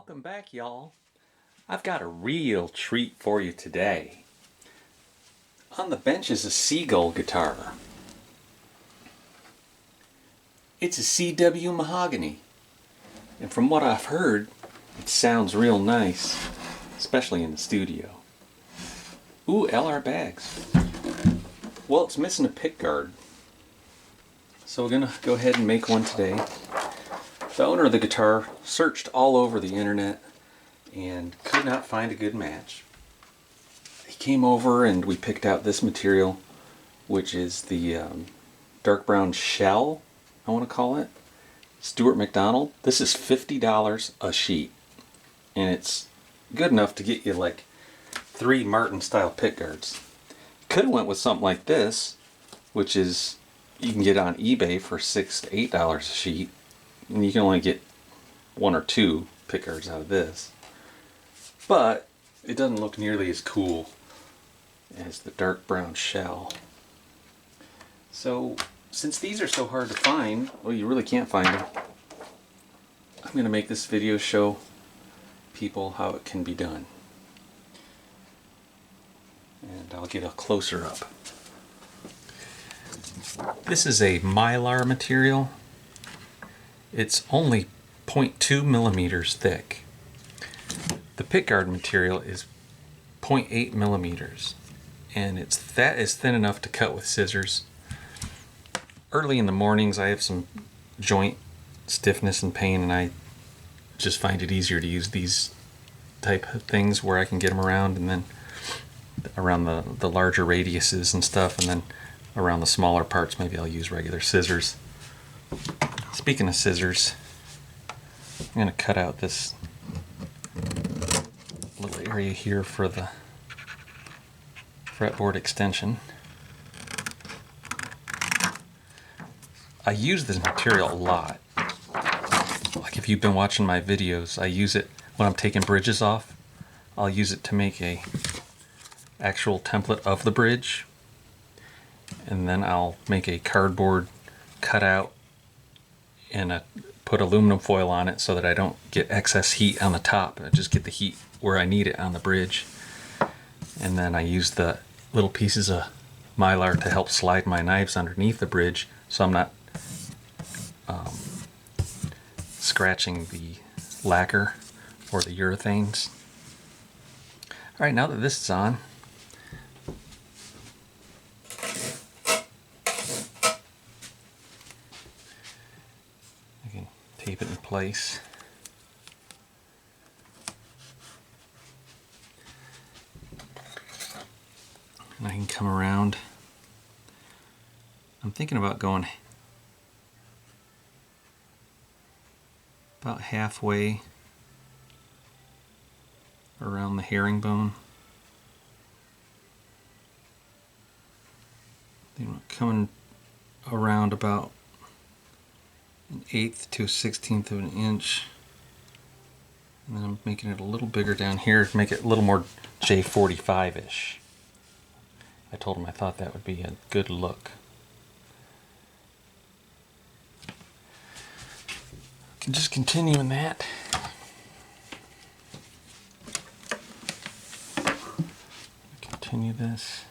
Welcome back, y'all. I've got a real treat for you today. On the bench is a Seagull guitar. It's a CW mahogany, and from what I've heard, it sounds real nice, especially in the studio. Ooh, LR bags. Well, it's missing a pickguard, so we're gonna go ahead and make one today. The owner of the guitar searched all over the internet and could not find a good match. He came over and we picked out this material, which is the dark brown shell, I want to call it. Stuart McDonald. This is $50 a sheet, and it's good enough to get you like 3 Martin style pickguards. Could have went with something like this, which is you can get on eBay for $6 to $8 a sheet, and you can only get 1 or 2 pickguards out of this. But it doesn't look nearly as cool as the dark brown shell. So since these are so hard to find, well, you really can't find them, I'm going to make this video show people how it can be done. And I'll get a closer up. This is a mylar material. It's only 0.2 millimeters thick. The pickguard material is 0.8 millimeters, and that is thin enough to cut with scissors. Early in the mornings I have some joint stiffness and pain, and I just find it easier to use these type of things where I can get them around, and then around the larger radiuses and stuff, and then around the smaller parts maybe I'll use regular scissors. Speaking of scissors, I'm going to cut out this little area here for the fretboard extension. I use this material a lot. Like if you've been watching my videos, I use it when I'm taking bridges off. I'll use it to make a actual template of the bridge, and then I'll make a cardboard cutout and put aluminum foil on it so that I don't get excess heat on the top. I just get the heat where I need it on the bridge. And then I use the little pieces of mylar to help slide my knives underneath the bridge so I'm not scratching the lacquer or the urethanes. Alright, now that this is on, I can tape it in place. And I can come around. I'm thinking about going about halfway around the herringbone. Then coming around about 1/8 to 1/16 of an inch. And then I'm making it a little bigger down here to make it a little more J45-ish. I told him I thought that would be a good look. I can just continue in that. Continue this.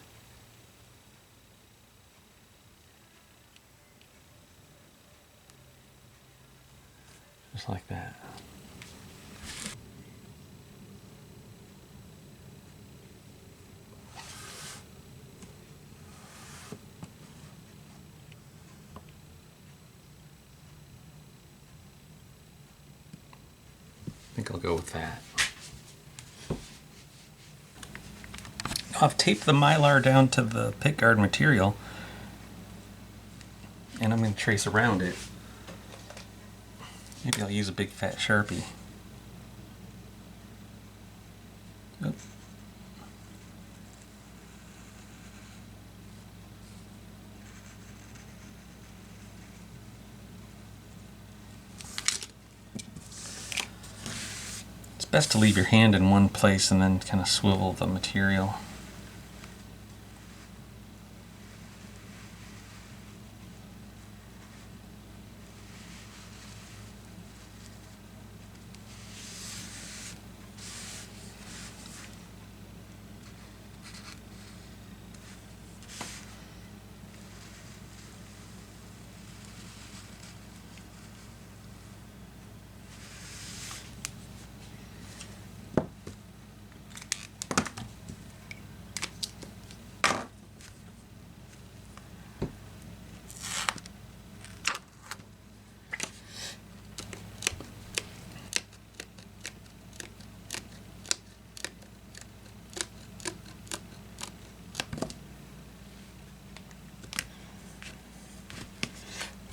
Just like that. I think I'll go with that. I've taped the mylar down to the pickguard material, and I'm going to trace around it. Maybe I'll use a big fat Sharpie. Oop. It's best to leave your hand in one place and then kind of swivel the material.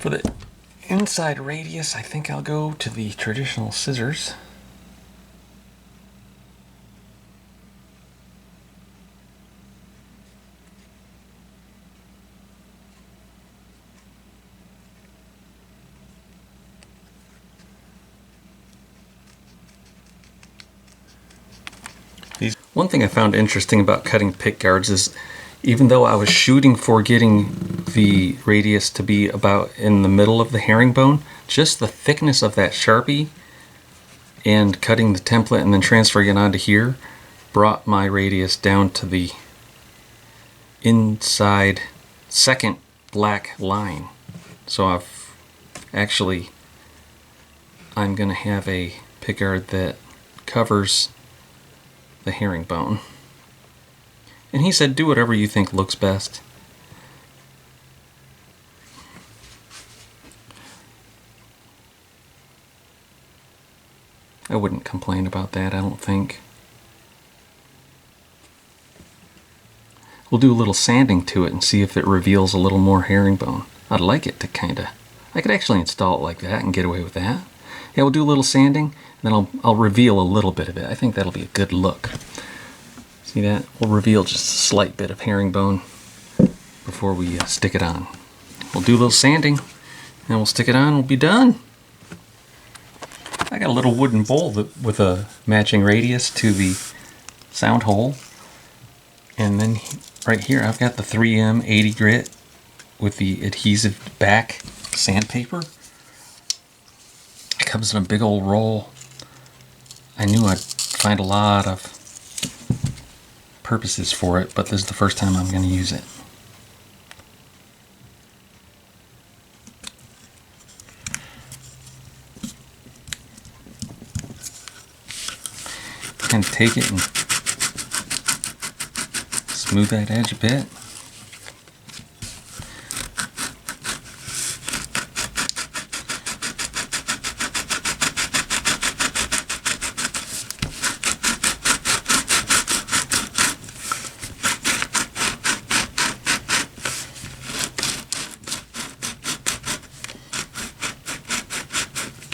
For the inside radius, I think I'll go to the traditional scissors. One thing I found interesting about cutting pick guards is even though I was shooting for getting the radius to be about in the middle of the herringbone, just the thickness of that Sharpie and cutting the template and then transferring it onto here brought my radius down to the inside second black line. So I'm going to have a pickguard that covers the herringbone. And he said, do whatever you think looks best. I wouldn't complain about that, I don't think. We'll do a little sanding to it and see if it reveals a little more herringbone. I'd like it to I could actually install it like that and get away with that. Yeah, we'll do a little sanding, and then I'll reveal a little bit of it. I think that'll be a good look. See that? We'll reveal just a slight bit of herringbone before we stick it on. We'll do a little sanding, and we'll stick it on, we'll be done. I got a little wooden bowl with a matching radius to the sound hole. And then right here I've got the 3M 80 grit with the adhesive back sandpaper. It comes in a big old roll. I knew I'd find a lot of purposes for it, but this is the first time I'm going to use it. And take it and smooth that edge a bit.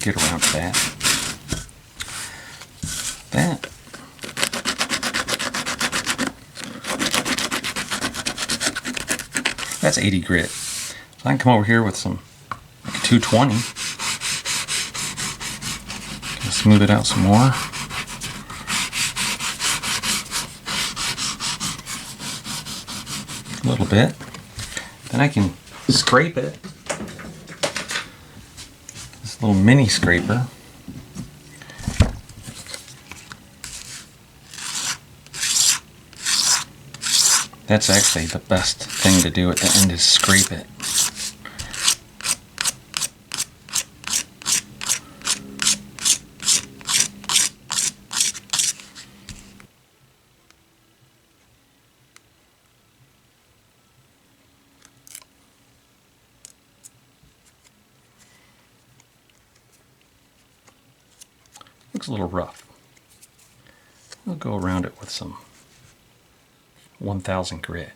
Get around to that. That's 80 grit. So I can come over here with some 220. Gonna smooth it out some more. A little bit. Then I can scrape it. This little mini scraper. That's actually the best thing to do at the end is scrape it. Looks a little rough. I'll go around it with some 1000 grit.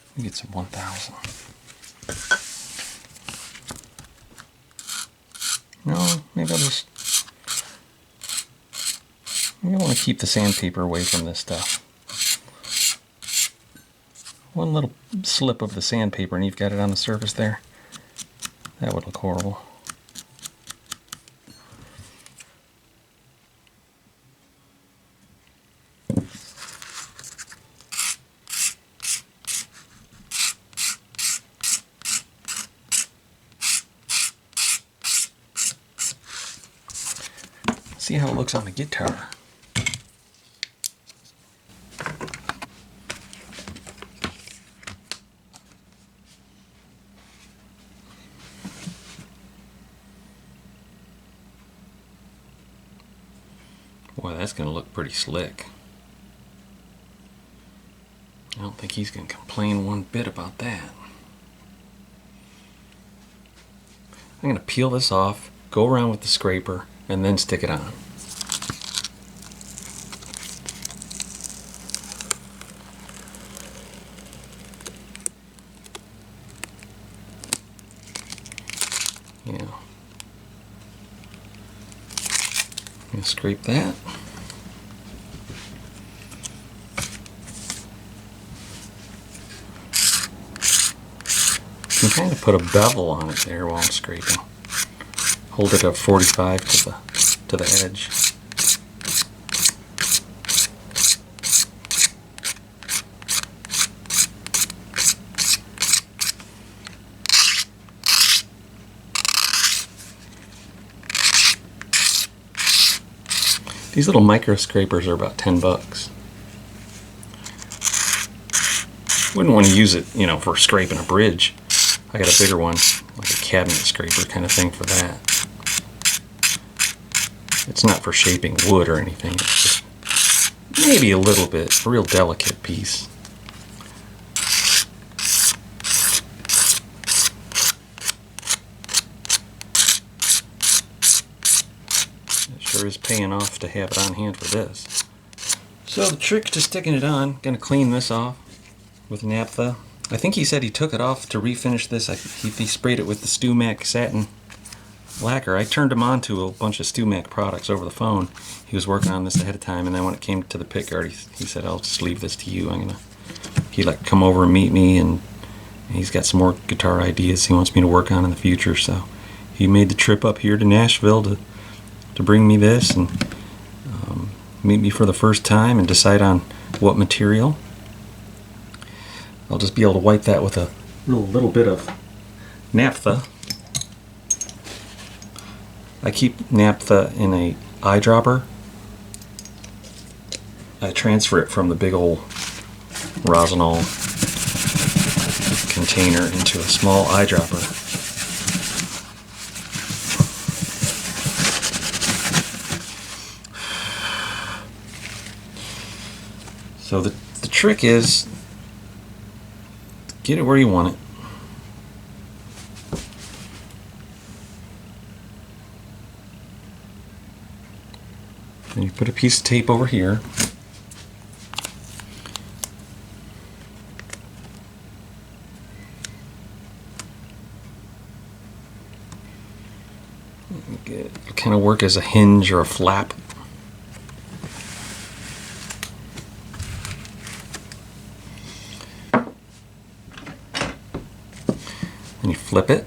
Let me get some 1000. No, maybe I want to keep the sandpaper away from this stuff. One little slip of the sandpaper and you've got it on the surface there. That would look horrible. See how it looks on the guitar. Boy, that's going to look pretty slick. I don't think he's going to complain one bit about that. I'm going to peel this off, go around with the scraper, and then stick it on. Scrape that. You can kind of put a bevel on it there while I'm scraping. Hold it at 45 to the edge. These little micro scrapers are about 10 bucks. Wouldn't want to use it, you know, for scraping a bridge. I got a bigger one, like a cabinet scraper kind of thing for that. It's not for shaping wood or anything. It's just maybe a little bit, a real delicate piece. It sure is paying off to have it on hand for this. So the trick to sticking it on, gonna clean this off with naphtha. I think he said he took it off to refinish this. He sprayed it with the StewMac satin lacquer. I turned him on to a bunch of StewMac products over the phone. He was working on this ahead of time, and then when it came to the Pickguard, he said, "I'll just leave this to you. He like come over and meet me, and he's got some more guitar ideas he wants me to work on in the future." So he made the trip up here to Nashville to bring me this and meet me for the first time and decide on what material. I'll just be able to wipe that with a little bit of naphtha. I keep naphtha in a eyedropper. I transfer it from the big old Rosinol container into a small eyedropper. So the trick is get it where you want it. And you put a piece of tape over here. It'll kind of work as a hinge or a flap. And you flip it.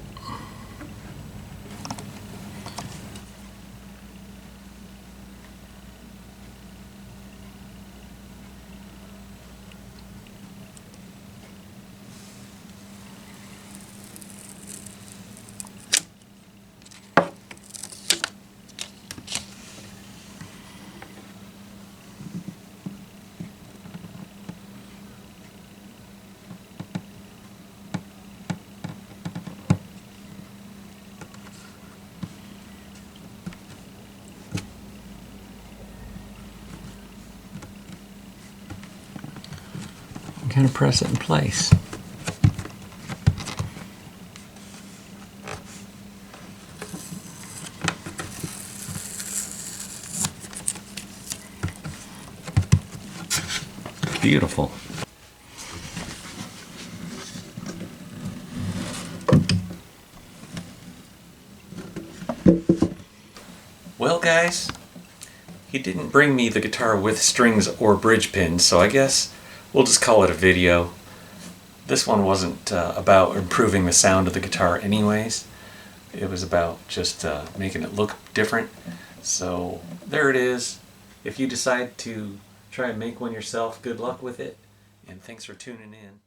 Kind of press it in place. Beautiful. Well, guys, he didn't bring me the guitar with strings or bridge pins, so I guess we'll just call it a video. This one wasn't about improving the sound of the guitar anyways. It was about just making it look different. So there it is. If you decide to try and make one yourself, good luck with it. And thanks for tuning in.